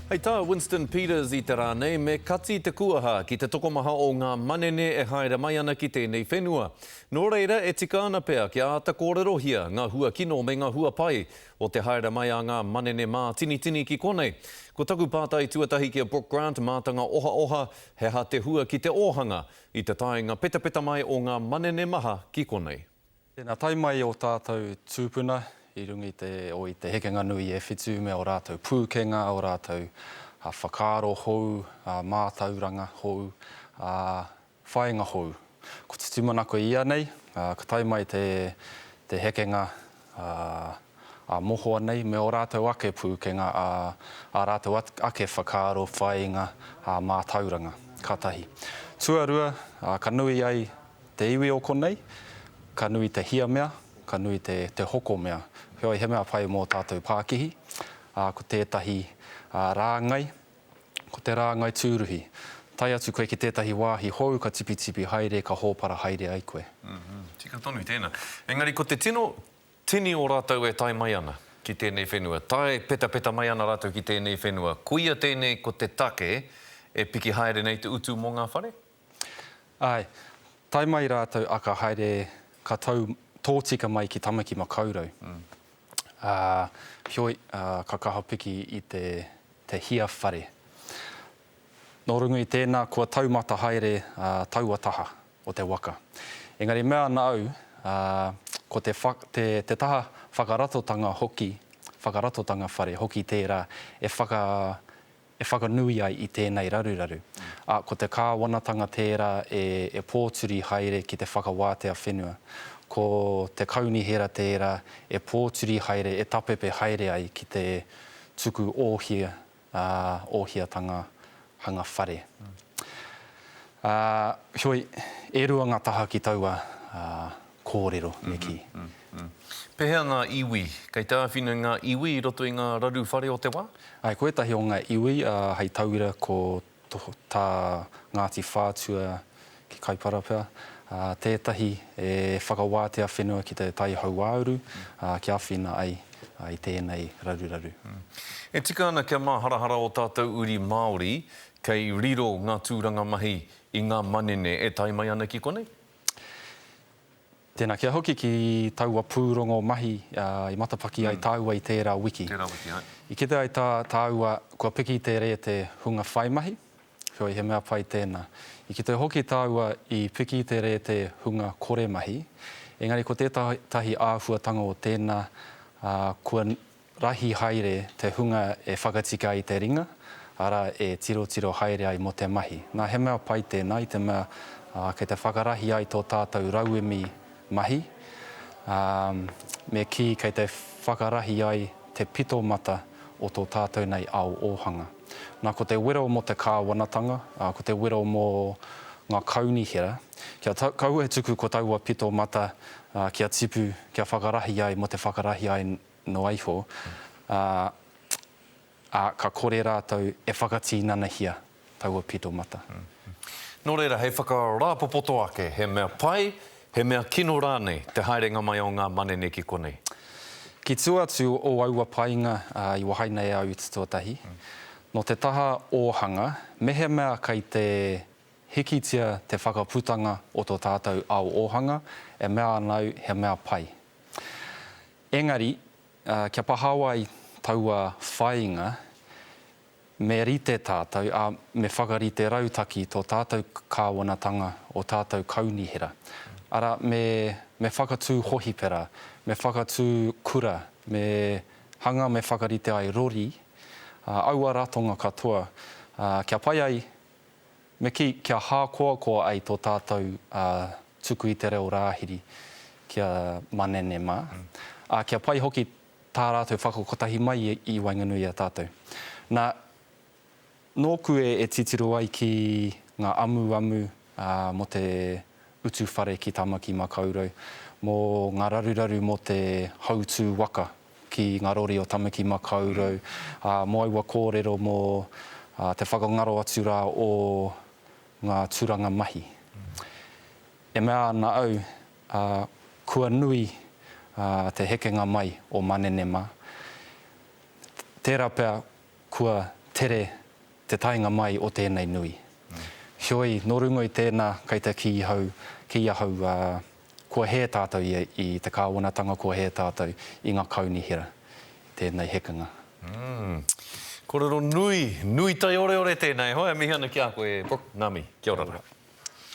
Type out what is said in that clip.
Hei tā, Winston Peters I te rānei, me kati te kuaha ki te tokomaha o ngā manene e haere mai ana ki tēnei whenua. Nō reira, e tika ana pea ki a ata kōrerohia ngā hua kino me ngā hua pai o te haere mai a ngā manene mā tini ki konei. Ko taku pātai tuatahi ki a Brook Grant, mātanga oha, he ha te hua ki te ōhanga I te taenga peta mai o ngā manene maha ki konei. Tēnā taimai o tātou tūpuna, I rungi o te hekenga nui e whitu me o rātou pūkenga, o rātou whakaaro hou, mātauranga hou, whaenga hou. Ko te tumanako ia nei, ka taimai te hekenga mohoa nei, me o rātou ake pūkenga, a rātou ake whakaaro, whaenga, mātauranga, katahi. Tuarua, ka nui ai te iwi o konei, ka nui te hia mea, ka nui te hoko mea. Heoi he mea pai mō tātou Pākihi, ko tētahi rāngai, ko te rāngai tūruhi. Tai atu koe ki tētahi wāhi hou, ka tipi haere, ka hōpara haere ai koe. Tika tonu tēnā. Engari, ko te tini o rātou e tai mai ana ki tēnei whenua. Tai peta mai ana rātou ki tēnei whenua. Kuia tēnei ko te take e piki haere nei te utu mō ngā whare? Ai, tai mai rātou aka haere ka tōtika mai ki Tamaki Makaurau. Hioi, ka kaha piki I te hia whare. Nō rungu I tēnā, kua taumata haere tauataha o te waka. Engari, mea ana au, ko te taha whakaratotanga hoki, whakaratotanga whare hoki tērā, e whakanui ai I tēnei raruraru. Ko te kāwanatanga tērā e pōturi haere ki te whakawātea whenua. Ko te kaunihera tērā, e pōturi haere, e tapepe haere ai ki te tuku ōhiatanga hanga whare. Hioi, e rua ngā taha ki taua kōrero me ki. Pehea ngā iwi, kei tāwhina ngā iwi I roto I ngā raru whare o te wā? Ai, ko etahi o ngā iwi, hei tauira ko tā Ngāti Whātua ki Kaiparapea. Tētahi e whakawātea whenua ki te tai hauāuru, ki awhina ai I tēnei raruraru. E tika ana kia māharahara o tātou uri Māori, kei riro ngā tūranga mahi I ngā manene e tai mai ana ki konei? Tēnā, kia hoki ki taua pūrongo mahi I matapaki ai tāua I tērā wiki. Tērā wiki, ai. I kite ai tāua, kua piki te re te hunga whaimahi, hioi he mea pai tēnā. I ki te hoki tāua I piki te re te hunga koremahi, engari ko tētahi āhuatanga o tēnā, kua rahi haere te hunga e whakatika I te ringa, ara e tiro haere ai mo te mahi. Nā he mea pai tēnā, I te mea kei te whakarahi ai tō tātou rauemi mahi, me ki kei te whakarahi ai te pito mata o tō tātou nei ao ōhanga. Nā ko te wero mo te kāwanatanga, ko te wero mo ngā kaunihera, kia kaua he tuku ko taua pito mata, kia tipu, kia whakarahi ai mo te whakarahi ai no aiho, ka kore rātou e whakatīnana hia taua pito mata. Nō reira, hei whakarāpopoto ake, he mea pai, he mea kino rānei, te haerenga mai o ngā manene ki konei. Ki tuatu o aua painga I wahaina e au I te tuatahi, no te taha ōhanga, mehe mea kei te hikitia te whakaputanga o tō tātou ao ōhanga, e mea anau he mea pai. Engari, kia pahawa I taua whainga, me rite tātou, me whakarite rautaki tō tātou kāwanatanga o tātou kaunihera. Ara, me whakatū hohipera, me whakatū kura, me hanga me whakarite ai rori, aua ratonga katoa, kia pai ai, me kia hākoa ai tō tātou tuku I te reo rāhiri, kia manene mā. Kia pai hoki tā rātou whakakotahi mai I Wainganui a tātou. Nā, nōku e titiro ai ki ngā amu mo te utu whare ki Tamaki Makaurau, mō ngā raruraru mo te hautū waka ki ngā rori o Tamaki Makaurau, mō aua kōrero mō te whakangaro atu rā o ngā tūranga mahi. E mea ana au, kua nui te hekenga mai o manene mā. Tērā pēr kua tere te tainga mai o tēnei nui. Hioi, no rungo i tēnā, kei te ki ahau, kua he tātou i te kāwanatanga, kua he tātou i ngā kaunihira, tēnei hekinga. Kōrero nui tai ore tēnei. Hoi, mihana ki a koe, Brooke Ngami. Kia ora.